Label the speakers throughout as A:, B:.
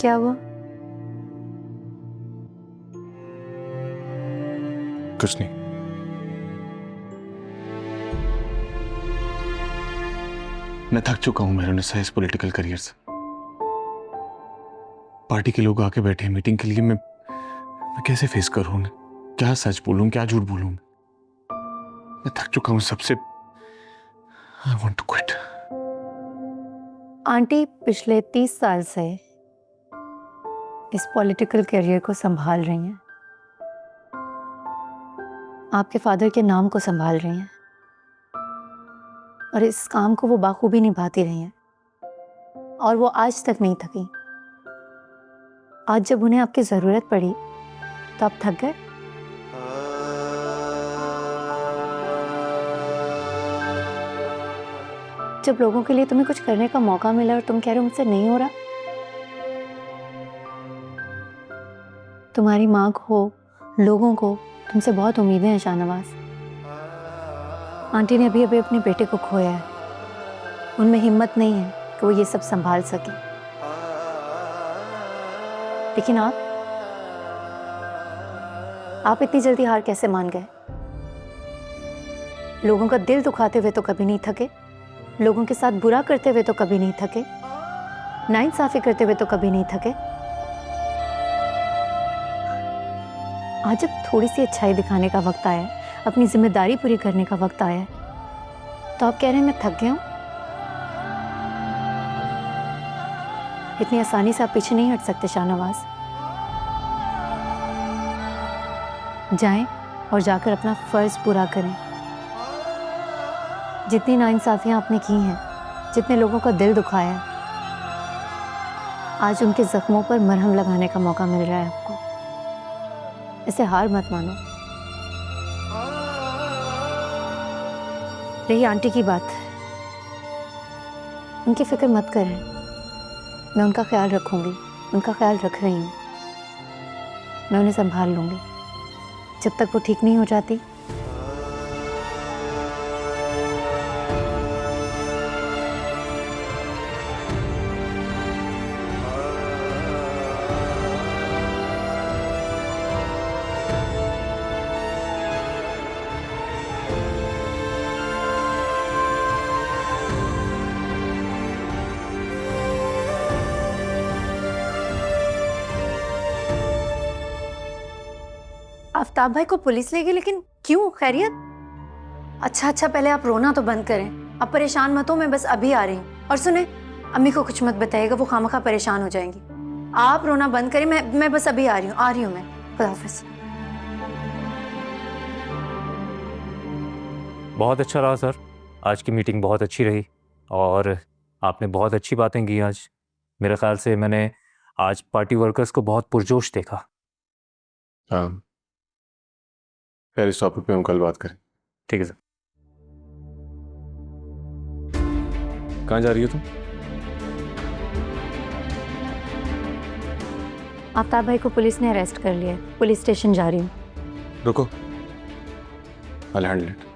A: क्या हुआ?
B: कुछ नहीं। मैं थक चुका हूं मेरे इस पॉलिटिकल करियर से। पार्टी के लोग आके बैठे हैं मीटिंग के लिए, मैं कैसे फेस करूं उन्हें? क्या सच बोलूं, क्या झूठ बोलूं? मैं थक चुका हूं सबसे। I want to quit.
A: Aunty पिछले 30 साल से इस पॉलिटिकल करियर को संभाल रही हैं, आपके फादर के नाम को संभाल रही हैं और इस काम को वो बाखूबी निभाती रही हैं और वो आज तक नहीं थकी। आज जब उन्हें आपकी जरूरत पड़ी तो आप थक गए? जब लोगों के लिए तुम्हें कुछ करने का मौका मिला और तुम कह रहे हो मुझसे नहीं हो रहा। तुम्हारी माँ को, लोगों को तुमसे बहुत उम्मीदें हैं शाहनवाज। आंटी ने अभी अभी अपने बेटे को खोया है, उनमें हिम्मत नहीं है कि वो ये सब संभाल सके। लेकिन आप इतनी जल्दी हार कैसे मान गए? लोगों का दिल दुखाते हुए तो कभी नहीं थके, लोगों के साथ बुरा करते हुए तो कभी नहीं थके, नाइंसाफी करते हुए तो कभी नहीं थके। आज जब थोड़ी सी अच्छाई दिखाने का वक्त आया है, अपनी जिम्मेदारी पूरी करने का वक्त आया है, तो आप कह रहे हैं मैं थक गया हूं? इतनी आसानी से आप पीछे नहीं हट सकते शाहनवाज। जाएं और जाकर अपना फर्ज पूरा करें। जितनी नाइंसाफियां आपने की हैं, जितने लोगों का दिल दुखाया है, आज उनके जख्मों पर मरहम लगाने का मौका मिल रहा है आपको। इसे हार मत मानो। रही आंटी की बात, उनकी फिक्र मत करें, मैं उनका ख्याल रखूंगी, उनका ख्याल रख रही हूँ। मैं उन्हें संभाल लूंगी जब तक वो ठीक नहीं हो जाती। आफ्ताब भाई को पुलिस ले गई, लेकिन क्यों? खैरियत? अच्छा, पहले आप रोना तो बंद करें। आप परेशान मत हो, मैं बस अभी आ रही हूँ। और सुने, अम्मी को कुछ मत बताइएगा, वो खामखा परेशान हो जाएंगी। आप रोना बंद करें, मैं बस अभी आ रही हूँ मैं। खुदा हाफिज।
C: बहुत अच्छा रहा सर, आज की मीटिंग बहुत अच्छी रही और आपने बहुत अच्छी बातें की आज। मेरे ख्याल से मैंने आज पार्टी वर्कर्स को बहुत पुरजोश देखा।
B: हाँ, फिर इस टॉपिक पे हम कल बात करें।
C: ठीक है सर।
B: कहाँ जा रही हो तुम?
A: आफ्ताब भाई को पुलिस ने अरेस्ट कर लिया है, पुलिस स्टेशन जा रही हूँ।
B: रुको, I'll handle it.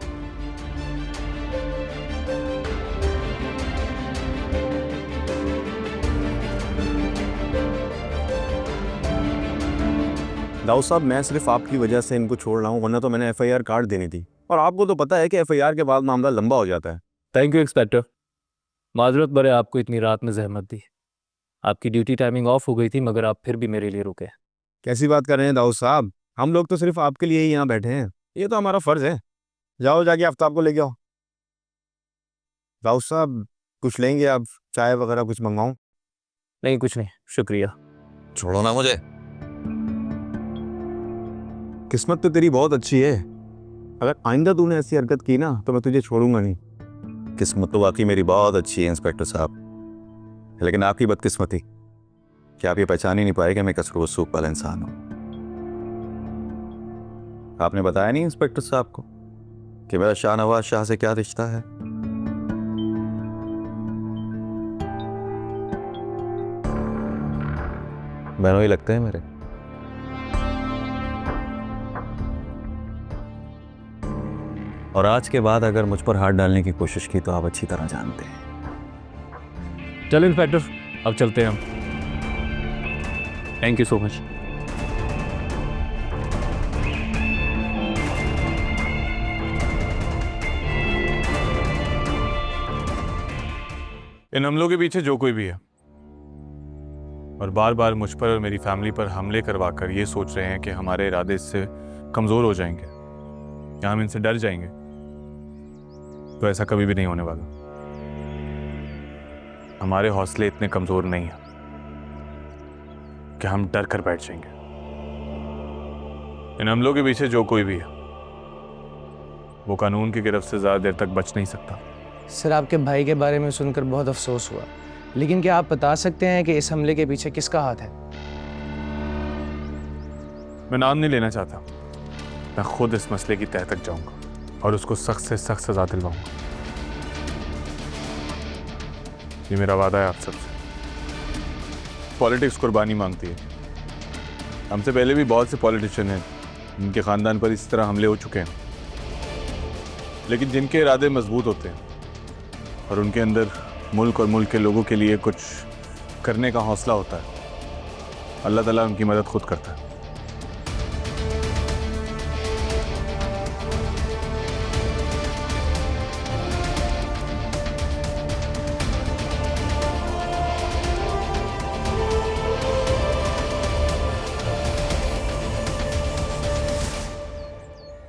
D: दाऊद साहब, मैं सिर्फ आपकी वजह से इनको छोड़ रहा हूँ, वरना तो मैंने एफआईआर काट देनी थी। और आपको तो पता है कि एफआईआर के बाद मामला लंबा हो जाता है।
C: थैंक यू इंस्पेक्टर, माजरत बरे आपको इतनी रात में जहमत दी। आपकी ड्यूटी टाइमिंग ऑफ हो गई थी, मगर आप फिर भी मेरे लिए रुके।
D: कैसी बात कर रहे हैं दाऊद साहब? हम लोग तो सिर्फ आपके लिए ही यहाँ बैठे हैं, ये तो हमारा फर्ज है। जाओ जाके आफ्ताब को लेके आओ। दाऊद साहब, कुछ लेंगे आप? चाय वगैरह कुछ मंगवाऊँ?
C: नहीं कुछ नहीं, शुक्रिया।
E: छोड़ो ना मुझे।
D: किस्मत तो तेरी बहुत अच्छी है, अगर आइंदा तूने ऐसी हरकत की ना तो मैं तुझे छोड़ूंगा नहीं।
E: किस्मत तो वाकई मेरी बहुत अच्छी है इंस्पेक्टर साहब, लेकिन आपकी बदकिस्मती कि आप ये पहचान ही नहीं पाए कि मैं कसर वसूख वाला इंसान हूं। आपने बताया नहीं इंस्पेक्टर साहब को कि मेरा शाहनवाज शाह से क्या रिश्ता है? बहनों ही लगते हैं मेरे। और आज के बाद अगर मुझ पर हाथ डालने की कोशिश की तो आप अच्छी तरह जानते हैं।
C: चलो इंस्पेक्टर, अब चलते हैं हम। Thank you so much.
B: इन हमलों के पीछे जो कोई भी है और बार बार मुझ पर और मेरी फैमिली पर हमले करवाकर ये सोच रहे हैं कि हमारे इरादे इससे कमजोर हो जाएंगे या हम इनसे डर जाएंगे, तो ऐसा कभी भी नहीं होने वाला। हमारे हौसले इतने कमजोर नहीं हैं कि हम डर कर बैठ जाएंगे। इन हमलों के पीछे जो कोई भी है वो कानून की गिरफ्त से ज्यादा देर तक बच नहीं सकता।
F: सर, आपके भाई के बारे में सुनकर बहुत अफसोस हुआ, लेकिन क्या आप बता सकते हैं कि इस हमले के पीछे किसका हाथ है?
B: मैं नाम नहीं लेना चाहता। मैं खुद इस मसले की तह तक जाऊंगा और उसको सख्त से सख्त सजा दिलवाऊंगा। ये मेरा वादा है आप सबसे। पॉलिटिक्स कुर्बानी मांगती है। हमसे पहले भी बहुत से पॉलिटिशियन हैं जिनके खानदान पर इस तरह हमले हो चुके हैं, लेकिन जिनके इरादे मजबूत होते हैं और उनके अंदर मुल्क और मुल्क के लोगों के लिए कुछ करने का हौसला होता है, अल्लाह ताला उनकी मदद खुद करता है।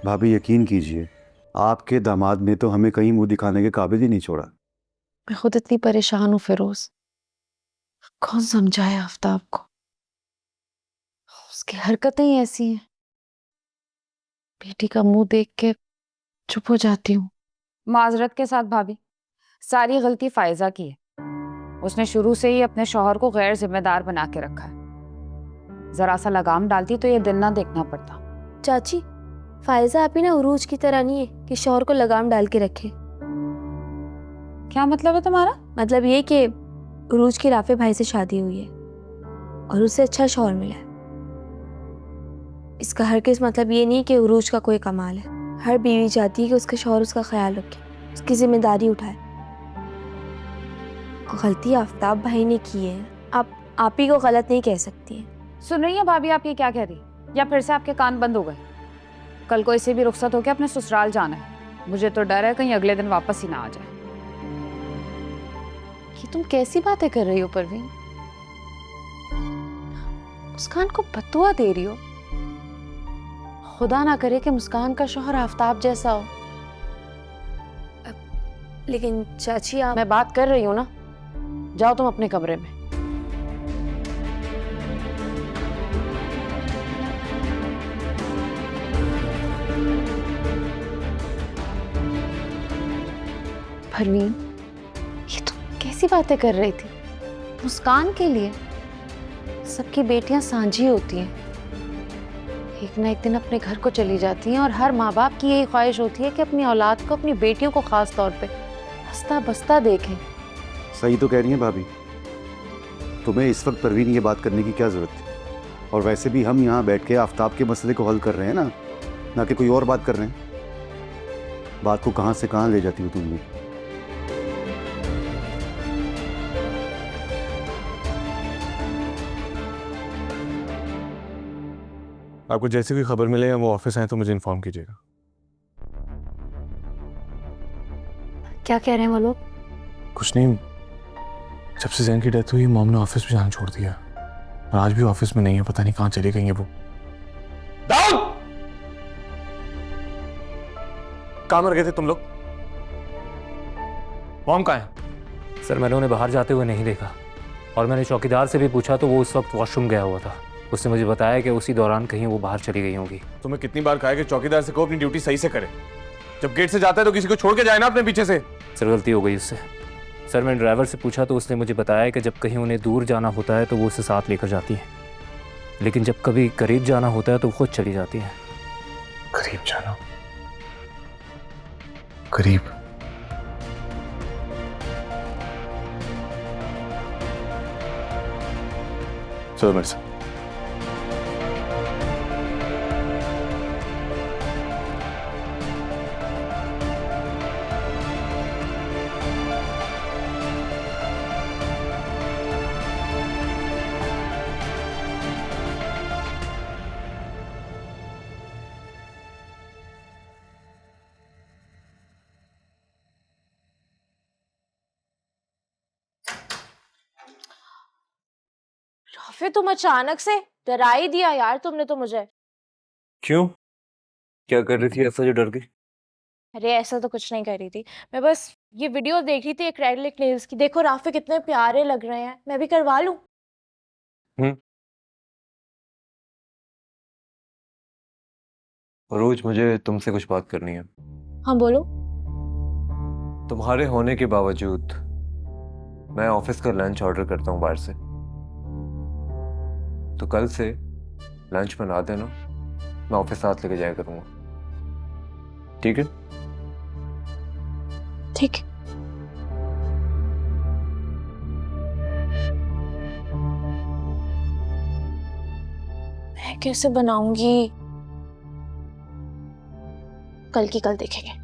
E: भाभी यकीन कीजिए, आपके दामाद ने तो हमें कहीं मुंह दिखाने के काबिल ही नहीं छोड़ा।
G: मैं खुद इतनी परेशान हूँ फिरोज। कौन समझाए आफ्ताब को? उसकी हरकतें ही ऐसी हैं। बेटी का मुंह देख के चुप हो जाती हूँ।
H: माजरत के साथ भाभी, सारी गलती फायजा की है। उसने शुरू से ही अपने शौहर को गैर जिम्मेदार बना के रखा है। जरा सा लगाम डालती तो ये दिन ना देखना पड़ता।
I: चाची, फायजा आप ही ना उरूज की तरह नहीं है कि शौहर को लगाम डाल के रखे।
H: क्या मतलब है तुम्हारा?
I: मतलब ये कि उरूज की राफे भाई से शादी हुई है और उससे अच्छा शौहर मिला है। इसका हर किस मतलब ये नहीं कि उरूज का कोई कमाल है। हर बीवी चाहती है कि उसका शौहर उसका ख्याल रखे, उसकी जिम्मेदारी उठाए। गलती आफ्ताब भाई ने की है, आप ही को गलत नहीं कह सकती है।
H: सुन रही है भाभी आप ये क्या कह रही, या फिर से आपके कान बंद हो गए? कल को इसे भी रुखसत होकर अपने ससुराल जाना है। मुझे तो डर है कहीं अगले दिन वापस ही ना आ जाए।
G: ये तुम कैसी बातें कर रही हो परवीन? मुस्कान को बद्दुआ दे रही हो? खुदा ना करे कि मुस्कान का शौहर आफ्ताब जैसा हो।
I: लेकिन चाची आप...
G: मैं बात कर रही हूँ ना, जाओ तुम अपने कमरे में। परवीन, ये तुम कैसी बातें कर रही थी? मुस्कान के लिए सबकी बेटियां सांझी होती हैं, एक ना एक दिन अपने घर को चली जाती हैं और हर माँ बाप की यही ख्वाहिश होती है कि अपनी औलाद को, अपनी बेटियों को खास तौर पे हंसता बसता देखें।
E: सही तो कह रही हैं भाभी। तुम्हें इस वक्त परवीन ये बात करने की क्या जरूरत थी? और वैसे भी हम यहाँ बैठ के आफ्ताब के मसले को हल कर रहे हैं ना कि कोई और बात कर रहे हैं। बात को कहाँ से कहाँ ले जाती हो तुम भी।
B: आपको जैसे भी खबर मिले या वो ऑफिस आए तो मुझे इन्फॉर्म कीजिएगा।
I: क्या कह रहे हैं वो लोग?
B: कुछ नहीं, जब से जैन की डेथ हुई मॉम ने ऑफिस में जाना छोड़ दिया और आज भी ऑफिस में नहीं है। पता नहीं कहाँ चली गई है वो। कहाँ मर गए थे तुम लोग? मॉम कहाँ है?
C: सर मैंने उन्हें बाहर जाते हुए नहीं देखा और मैंने चौकीदार से भी पूछा तो वो उस वक्त वॉशरूम गया हुआ था। उसने मुझे बताया कि उसी दौरान कहीं वो बाहर चली गई होगी।
B: तुम्हें कितनी बार कहा है कि चौकीदार से कहो अपनी ड्यूटी सही से करे। जब गेट से जाता है तो किसी को छोड़ के जाए ना अपने पीछे से।
C: सर गलती हो गई उससे। सर मैंने ड्राइवर से पूछा तो उसने मुझे बताया कि जब कहीं उन्हें दूर जाना होता है तो वो उसे साथ लेकर जाती है, लेकिन जब कभी करीब जाना होता है तो वो खुद चली जाती है।
B: करीब जाना? करीब? चलो मेरे साथ।
I: राफे तुम अचानक से डरा ही दिया यार तुमने तो मुझे।
C: क्यों? क्या कर रही थी ऐसा जो डर गई?
I: अरे ऐसा तो कुछ नहीं कर रही थी, मैं बस ये वीडियो देख रही थी एक्रेलिक नेल्स की। देखो राफे कितने प्यारे लग रहे हैं, मैं भी करवा लूं?
J: रोज मुझे तुमसे कुछ बात करनी है।
I: हाँ बोलो।
J: तुम्हारे होने के बावजूद मैं ऑफिस का लंच ऑर्डर करता हूँ बाहर से, तो कल से लंच बना देना, मैं ऑफिस साथ लेके जाया करूँगा, ठीक है?
I: ठीक है। मैं कैसे बनाऊंगी? कल की कल देखेंगे।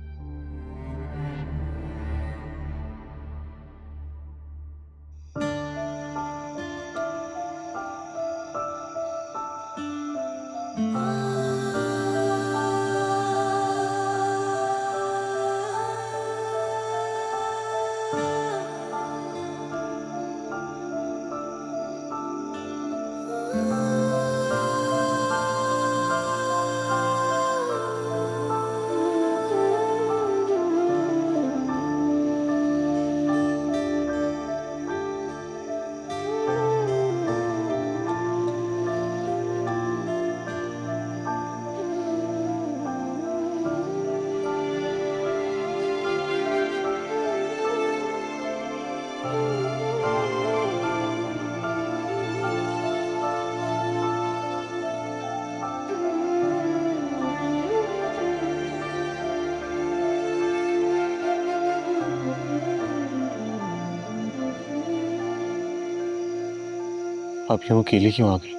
B: आप यूं अकेले क्यों आ गई?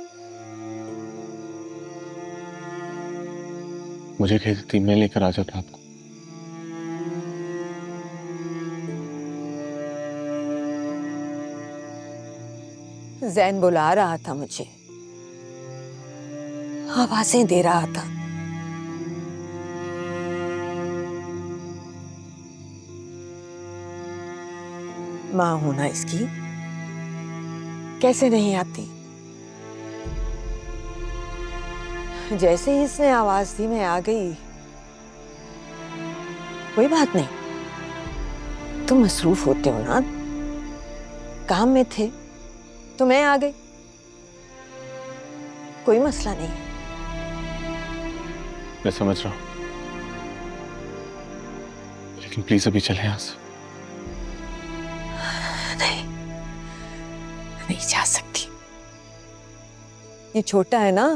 B: मुझे कह देती, मैं लेकर आ जाता आपको।
K: जैन बुला रहा था मुझे, आवाजें दे रहा था। माँ होना इसकी कैसे नहीं आती। जैसे ही इसने आवाज दी मैं आ गई। कोई बात नहीं, तुम मसरूफ होते हो ना, काम में थे तो मैं आ गई, कोई मसला नहीं।
B: मैं समझ रहा हूं, लेकिन प्लीज अभी चले यहां से।
K: नहीं जा सकती, ये छोटा है ना,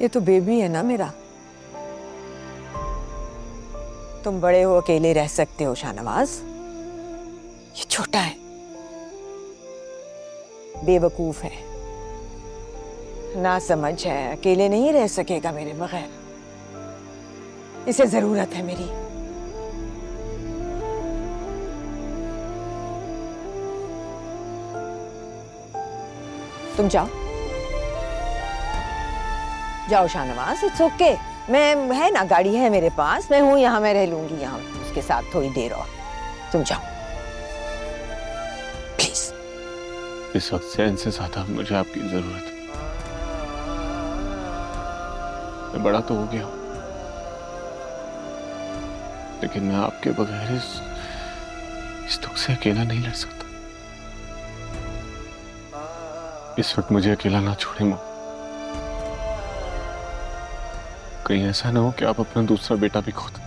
K: ये तो बेबी है ना मेरा। तुम बड़े हो, अकेले रह सकते हो शाहनवाज, ये छोटा है, बेवकूफ है, ना समझ है, अकेले नहीं रह सकेगा मेरे बगैर, इसे जरूरत है मेरी। तुम जाओ जाओ शाहनवाज, इट्स ओके। मैं है ना, गाड़ी है मेरे पास, मैं हूं यहाँ, मैं रह लूंगी यहाँ उसके साथ थोड़ी देर और। तुम जाओ प्लीज।
B: इस वक्त जैन से ज्यादा मुझे आपकी जरूरत है। मैं बड़ा तो हो गया हूं, लेकिन मैं आपके बगैर इस दुख से अकेला नहीं लड़ सकता। इस वक्त मुझे अकेला ना छोड़े मां। कहीं ऐसा ना हो कि आप अपना दूसरा बेटा भी खो दें।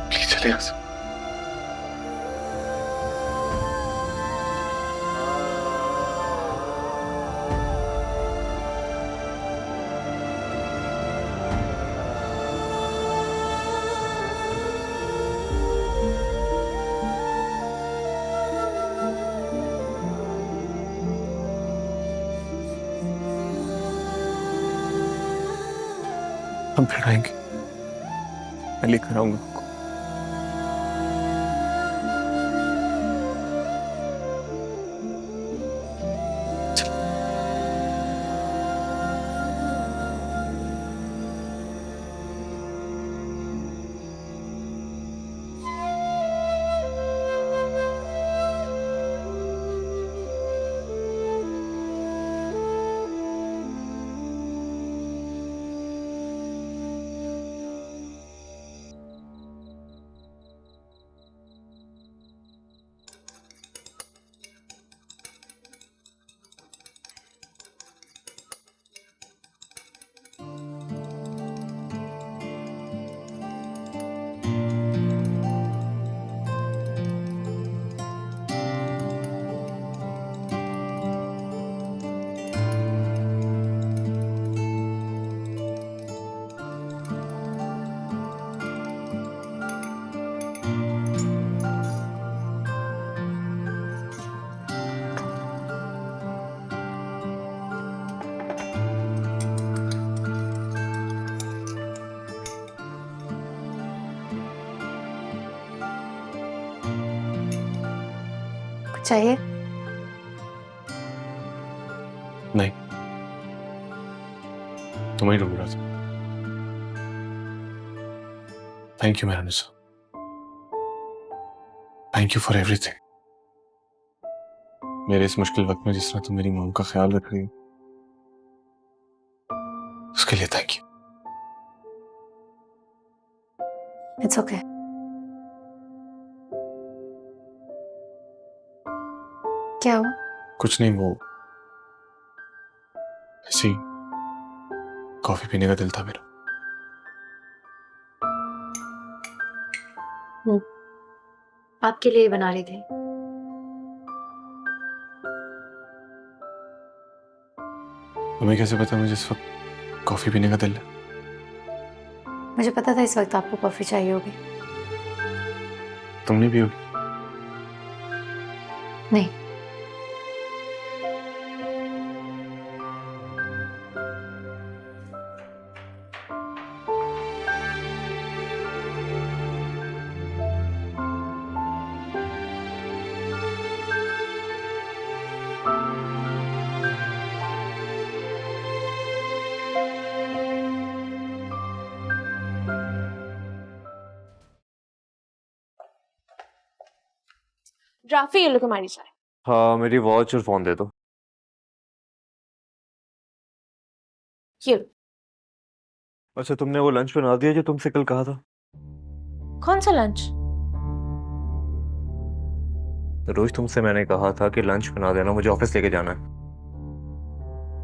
B: प्लीज चले यहां से। हम फिर आएंगे, मैं लेकर आऊंगा आपको।
A: चाहिए?
J: नहीं, तुम्हें ढूंढ रहा था। थैंक यू मेरा निशा, थैंक यू फॉर एवरीथिंग। मेरे इस मुश्किल वक्त में जिस तरह तुम मेरी मॉम का ख्याल रख रही हो, उसके लिए थैंक यू।
A: It's okay. क्या हुआ?
J: कुछ नहीं, वो ऐसे ही कॉफी पीने का दिल था मेरा।
A: आपके लिए बना रही थी।
J: तुम्हें कैसे पता मुझे इस वक्त कॉफी पीने का दिल है?
A: मुझे पता था इस वक्त आपको कॉफी चाहिए होगी।
J: तुमने भी होगी?
A: नहीं।
I: राफी, ये लो तुम्हारी चाय।
J: हाँ, मेरी वॉच और फोन दे दो।
I: ये लो।
J: अच्छा, तुमने वो लंच बना दिया जो तुमसे कल कहा था?
I: कौन सा लंच?
J: रोज तुमसे मैंने कहा था कि लंच बना देना, मुझे ऑफिस लेके जाना है।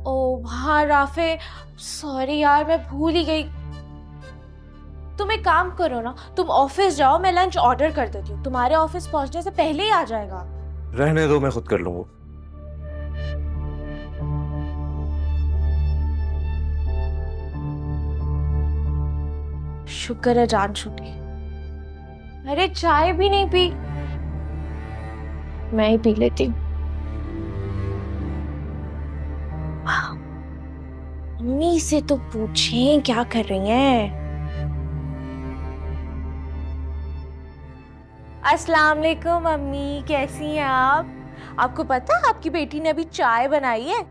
I: ओ हाँ राफे, सॉरी यार, मैं भूल ही गई। तुम एक काम करो ना, तुम ऑफिस जाओ, मैं लंच ऑर्डर कर देती हूँ, तुम्हारे ऑफिस पहुंचने से पहले ही आ जाएगा।
J: रहने दो, मैं खुद कर लूंगा।
I: शुक्र है जान छूटी। अरे चाय भी नहीं पी, मैं ही पी लेती हूँ। मम्मी से तो पूछें क्या कर रही हैं। अस्सलाम वालेकुम मम्मी, कैसी हैं आप? आपको पता है आपकी बेटी ने अभी चाय बनाई है?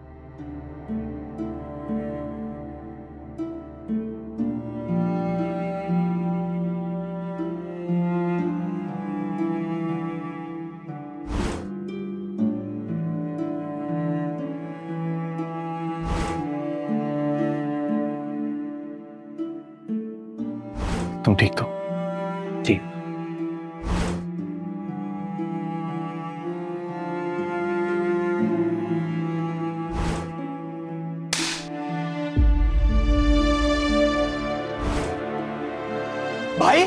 J: तुम ठीक तो? जी।
D: भाई,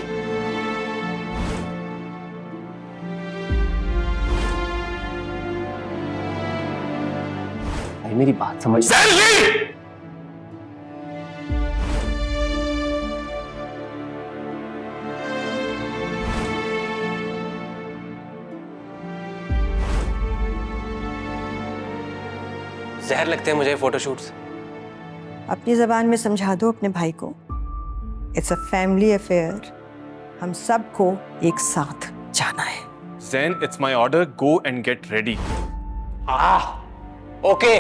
F: भाई मेरी बात समझ।
L: जहर लगते हैं मुझे फोटोशूट्स।
K: अपनी जबान में समझा दो अपने भाई को, इट्स अ फैमिली अफेयर, हम सबको एक साथ जाना है।
J: Zen, it's my order. Go and get ready.
L: Okay.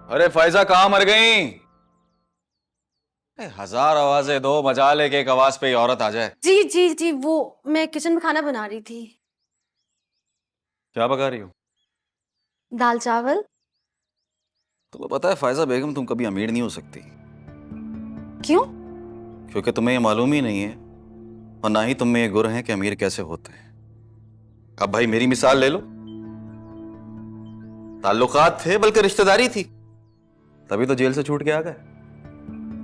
M: अरे फायजा कहाँ मर गई? हजार आवाजें दो, मजा लेके एक आवाज पे ही औरत आ जाए।
N: जी जी जी, वो मैं किचन में खाना बना रही थी।
M: क्या पका रही हो?
N: दाल चावल।
M: तुम्हें पता है फायजा बेगम, तुम कभी अमीर नहीं हो सकती।
N: क्यों?
M: क्योंकि तुम्हें ये मालूम ही नहीं है और ना ही तुम में ये गुर है कि अमीर कैसे होते हैं। अब भाई मेरी मिसाल ले लो, ताल्लुकात थे बल्कि रिश्तेदारी थी, तभी तो जेल से छूट के आ गए।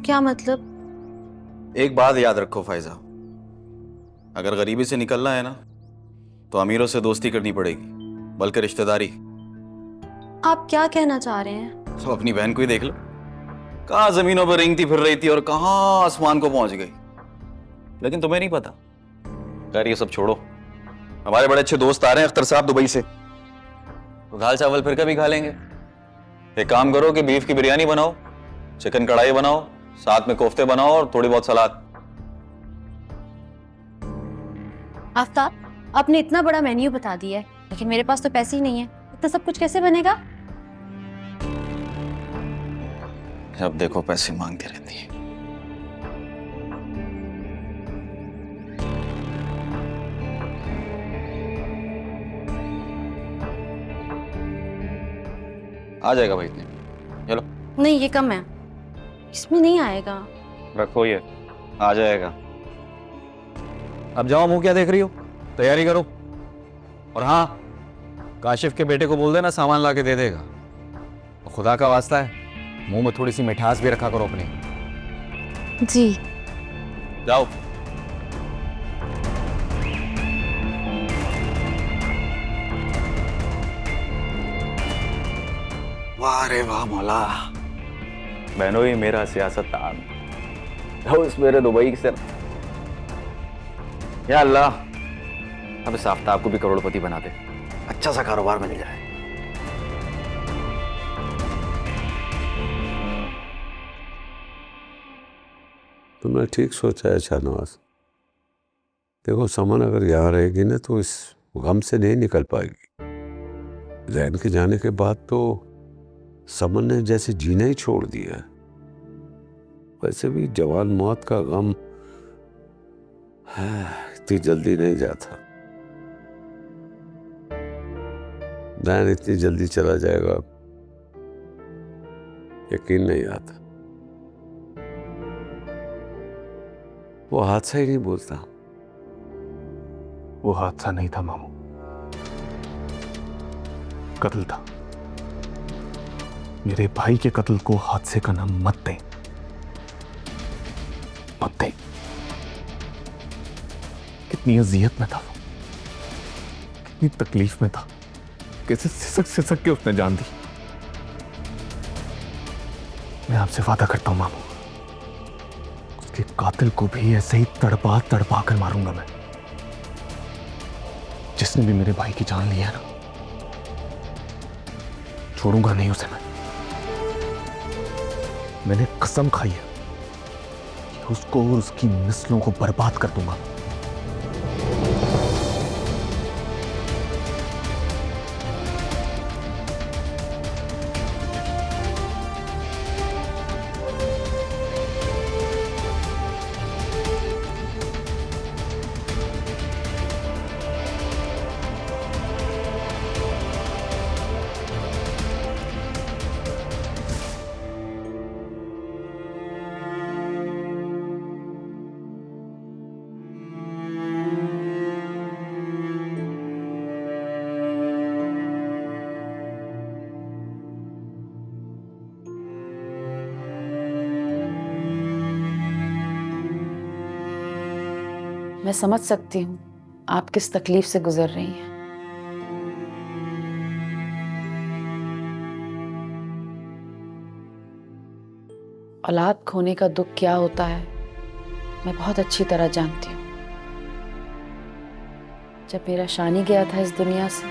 N: क्या मतलब?
M: एक बात याद रखो फायजा, अगर गरीबी से निकलना है ना तो अमीरों से दोस्ती करनी पड़ेगी, बल्कि रिश्तेदारी।
N: आप क्या कहना चाह रहे हैं?
M: तो अपनी बहन को ही देख लो, कहाँ जमीनों पर रेंगती फिर रही थी और कहाँ आसमान को पहुंच गई। लेकिन तुम्हें नहीं पता। खैर ये सब छोड़ो, हमारे बड़े अच्छे दोस्त आ रहे हैं अख्तर साहब दुबई से, तो दाल चावल फिर कभी खा लेंगे। एक काम करो कि बीफ की बिरयानी बनाओ, चिकन कढ़ाई बनाओ, साथ में कोफ्ते बनाओ और थोड़ी बहुत सलाद।
N: आफ्ताब, आपने इतना बड़ा मेन्यू बता दिया है, लेकिन मेरे पास तो पैसे ही नहीं है। इतना सब कुछ कैसे बनेगा?
M: जब देखो पैसे मांगती रहती है। आ जाएगा भाई इतने, चलो।
N: नहीं, ये कम है, इसमें नहीं आएगा।
M: रखो ये, आ जाएगा।
D: अब जाओ, मुंह क्या देख रही हो, तैयारी करो। और हाँ, काशिफ के बेटे को बोल देना सामान ला के दे देगा। और खुदा का वास्ता है, मुंह में थोड़ी सी मिठास भी रखा करो अपनी।
N: जी।
M: जाओ। वाह रे वाह मौला, बहनों ही मेरा सियासतदान, हो इस मेरे दुबई से। या अल्लाह, अब इस आफ्ताब को भी करोड़पति बना दे, अच्छा सा कारोबार मिल जाए।
O: तुमने ठीक सोचा है शाहनवाज। देखो, समन अगर यहाँ रहेगी ना तो इस गम से नहीं निकल पाएगी। जैन के जाने के बाद तो समन ने जैसे जीना ही छोड़ दिया। वैसे भी जवान मौत का गम इतनी जल्दी नहीं जाता। जैन इतनी जल्दी चला जाएगा यकीन नहीं आता। वो हादसा ही नहीं बोलता।
B: वो हादसा नहीं था मामू, कत्ल था। मेरे भाई के कत्ल को हादसे का नाम मत दें, मत दें। कितनी अजियत में था वो, कितनी तकलीफ में था, कैसे सिसक सिसक के उसने जान दी। मैं आपसे वादा करता हूं मामू, उसके कातिल को भी ऐसे ही तड़पा तड़पा कर मारूंगा मैं। जिसने भी मेरे भाई की जान ली है ना, छोड़ूंगा नहीं उसे मैं। मैंने कसम खाई है कि उसको और उसकी नस्लों को बर्बाद कर दूंगा।
H: मैं समझ सकती हूँ आप किस तकलीफ से गुजर रही हैं। औलाद खोने का दुख क्या होता है मैं बहुत अच्छी तरह जानती हूँ। जब मेरा शानी गया था इस दुनिया से,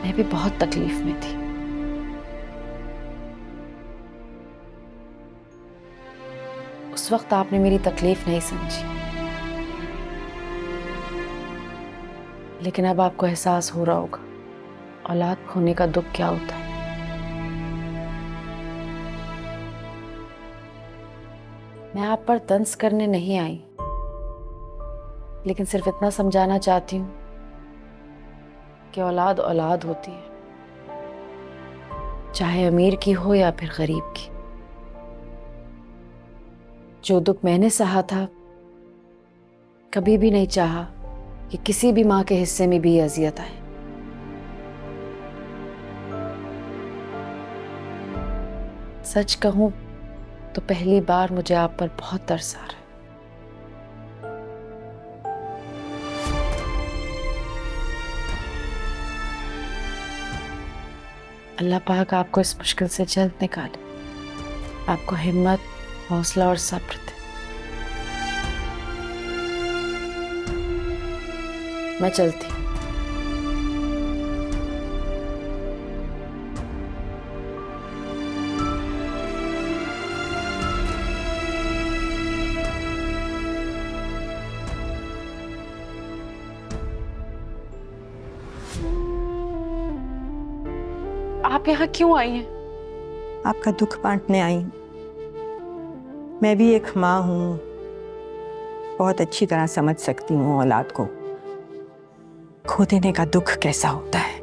H: मैं भी बहुत तकलीफ में थी। उस वक्त आपने मेरी तकलीफ नहीं समझी, लेकिन अब आपको एहसास हो रहा होगा औलाद खोने का दुख क्या होता है। मैं आप पर तंज करने नहीं आई, लेकिन सिर्फ इतना समझाना चाहती हूँ कि औलाद औलाद होती है, चाहे अमीर की हो या फिर गरीब की। जो दुख मैंने सहा था, कभी भी नहीं चाहा कि किसी भी माँ के हिस्से में भी ये अजियत आए। सच कहूं तो पहली बार मुझे आप पर बहुत तरस आ रहा है। अल्लाह पाक आपको इस मुश्किल से जल्द निकाले, आपको हिम्मत, हौसला और सब्र दे।
K: मैं चलती।
I: आप यहाँ क्यों आई हैं?
K: आपका दुख बांटने आई। मैं भी एक माँ हूँ, बहुत अच्छी तरह समझ सकती हूँ औलाद को खो देने का दुख कैसा होता है।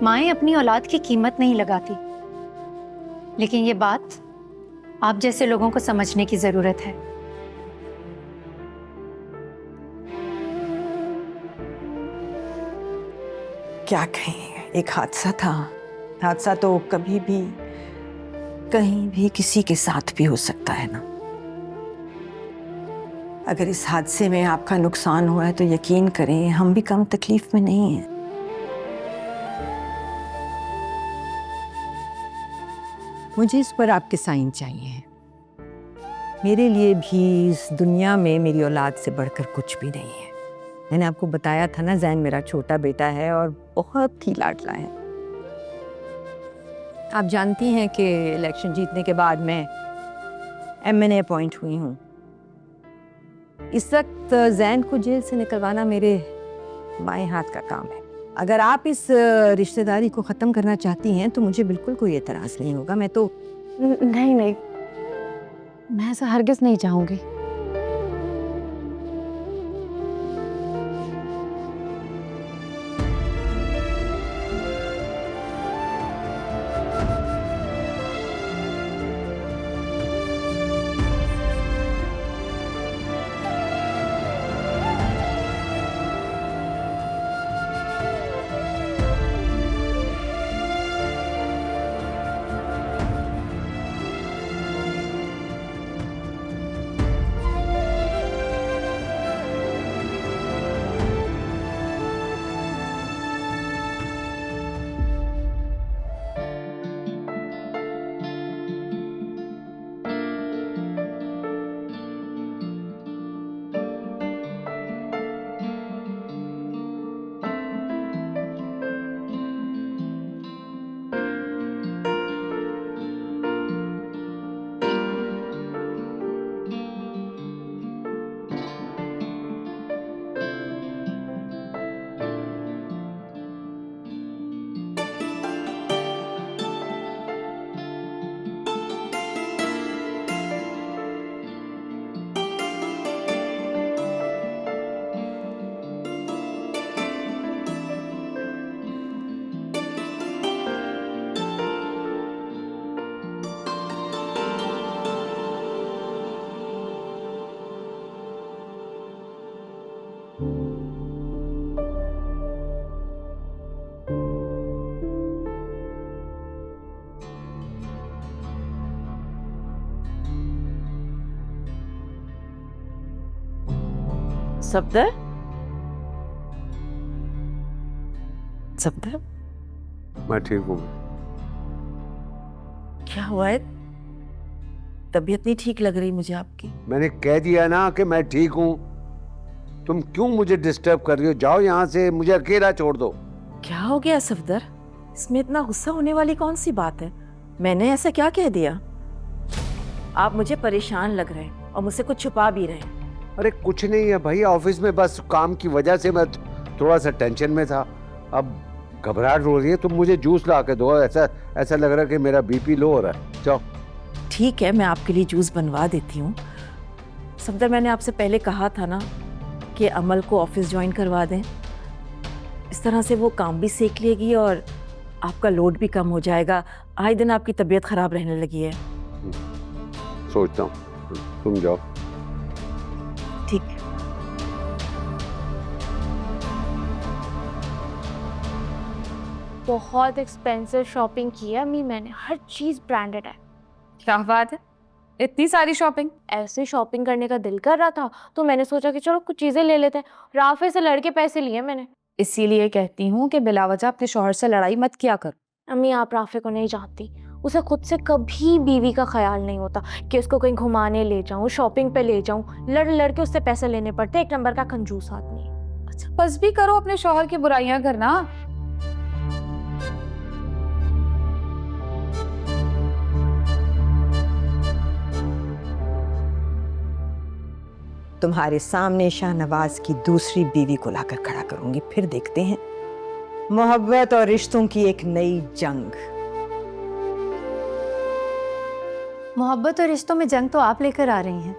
A: माएँ अपनी औलाद की कीमत नहीं लगाती, लेकिन ये बात आप जैसे लोगों को समझने की जरूरत है।
K: क्या कहें, एक हादसा था। हादसा तो कभी भी कहीं भी किसी के साथ भी हो सकता है ना। अगर इस हादसे में आपका नुकसान हुआ है तो यकीन करें हम भी कम तकलीफ में नहीं हैं। मुझे इस पर आपके साइन चाहिए। मेरे लिए भी इस दुनिया में मेरी औलाद से बढ़कर कुछ भी नहीं है। मैंने आपको बताया था ना, जैन मेरा छोटा बेटा है और बहुत ही लाडला है। आप जानती हैं कि इलेक्शन जीतने के बाद मैं MNA अपॉइंट हुई हूँ। इस वक्त जैन को जेल से निकलवाना मेरे बाएं हाथ का काम है। अगर आप इस रिश्तेदारी को ख़त्म करना चाहती हैं तो मुझे बिल्कुल कोई एतराज़ नहीं होगा। मैं तो
G: नहीं नहीं, मैं ऐसा हरगिज़ नहीं चाहूँगी।
K: सफदर, सफदर,
O: मैं ठीक हूँ।
K: क्या हुआ है? तबीयत नहीं ठीक लग रही मुझे आपकी।
O: मैंने कह दिया ना कि मैं ठीक हूँ। तुम क्यों मुझे डिस्टर्ब कर रही हो? जाओ यहाँ से, मुझे अकेला छोड़ दो।
K: क्या हो गया सफदर? इसमें इतना गुस्सा होने वाली कौन सी बात है? मैंने ऐसा क्या कह दिया? आप मुझे परेशान लग रहे हैं और मुझसे कुछ छुपा भी रहे हैं।
O: अरे कुछ नहीं है भाई, ऑफिस में बस काम की वजह से मैं थोड़ा सा टेंशन में था। अब घबराहट हो रही है, तुम मुझे जूस ला के दो। ऐसा लग रहा है कि मेरा BP लो हो रहा है। जाओ।
K: ठीक है, मैं आपके लिए जूस बनवा देती हूँ। सफदर, मैंने आपसे पहले कहा था ना कि अमल को ऑफिस ज्वाइन करवा दें। इस तरह से वो काम भी सीख लेगी और आपका लोड भी कम हो जाएगा। आए दिन आपकी तबीयत खराब रहने लगी है।
O: सोचता हूँ, तुम जाओ।
K: ठीक।
I: बहुत एक्सपेंसिव शॉपिंग की है अम्मी मैंने, हर चीज़ ब्रांडेड है।
H: क्या बात है, इतनी सारी शॉपिंग?
I: ऐसे शॉपिंग करने का दिल कर रहा था तो मैंने सोचा कि चलो कुछ चीज़ें ले लेते हैं। राफे से लड़के पैसे लिए मैंने।
H: इसीलिए कहती हूँ कि बिलावजह अपने शौहर से लड़ाई मत किया कर।
I: अम्मी, आप राफे को नहीं जानती, उसे खुद से कभी बीवी का ख्याल नहीं होता कि उसको कहीं घुमाने ले जाऊं, शॉपिंग पे ले जाऊं। लड़ लड़ के उससे पैसे लेने पड़ते। एक नंबर का कंजूस आदमी है।
H: अच्छा बस भी करो अपने शौहर की बुराइयां करना।
K: तुम्हारे सामने शाहनवाज की दूसरी बीवी को लाकर खड़ा करूंगी, फिर देखते हैं मोहब्बत और रिश्तों की एक नई जंग।
A: मोहब्बत और रिश्तों में जंग तो आप लेकर आ रही हैं,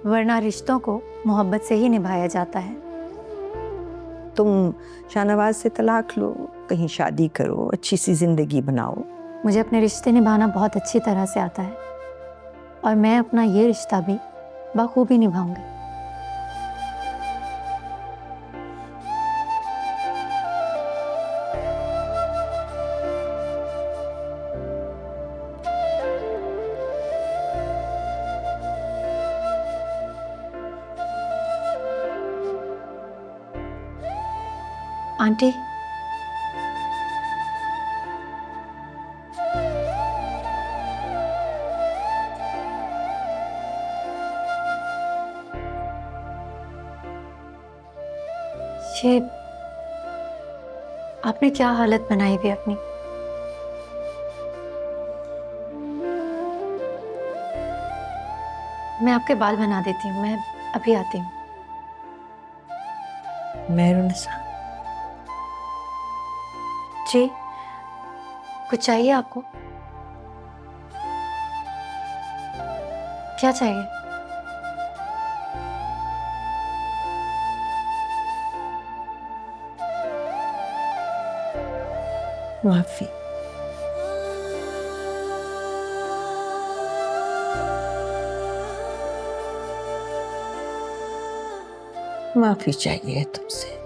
A: वरना रिश्तों को मोहब्बत से ही निभाया जाता है।
K: तुम शाहनवाज से तलाक लो, कहीं शादी करो, अच्छी सी जिंदगी बनाओ।
A: मुझे अपने रिश्ते निभाना बहुत अच्छी तरह से आता है और मैं अपना ये रिश्ता भी बखूबी निभाऊंगी। आंटी, ये आपने क्या हालत बनाई हुई अपनी। मैं आपके बाल बना देती हूँ, मैं अभी आती हूँ।
K: मेहरुनिसा,
A: जी, कुछ चाहिए आपको? क्या चाहिए?
K: माफी। माफी चाहिए तुमसे।